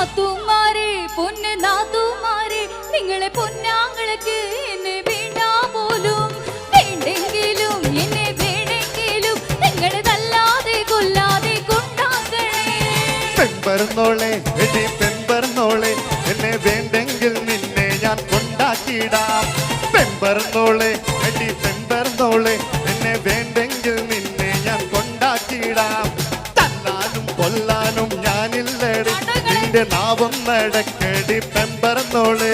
നാത്തുമാരെ പൊന്ന് നാത്തുമാരെ നിങ്ങളെ പൊന്നാങ്ങൾക്ക് എന്നെ വേണ്ടാ പോലും വേണ്ടെങ്കിലും എന്നെ വേണമെങ്കിലും നിങ്ങളെ തല്ലാതെ കൊല്ലാതെ കൊണ്ടാക്കണേ പെൺപറന്നോളെ എടി പെൺപറന്നോളെ എന്നെ വേണ്ടെങ്കിൽ നിന്നെ ഞാൻ കൊണ്ടാക്കിയിടാം പെൺപറന്നോളെ എടി പെൺപറന്നോളെ എന്നെ വേണ്ടെങ്കിൽ നിന്നെ ഞാൻ കൊണ്ടാക്കിയിടാം തല്ലാനും കൊല്ലാനും ഞാനില്ലടി നിന്റെ നാവും നടക്കടി പെൺപറന്നോളെ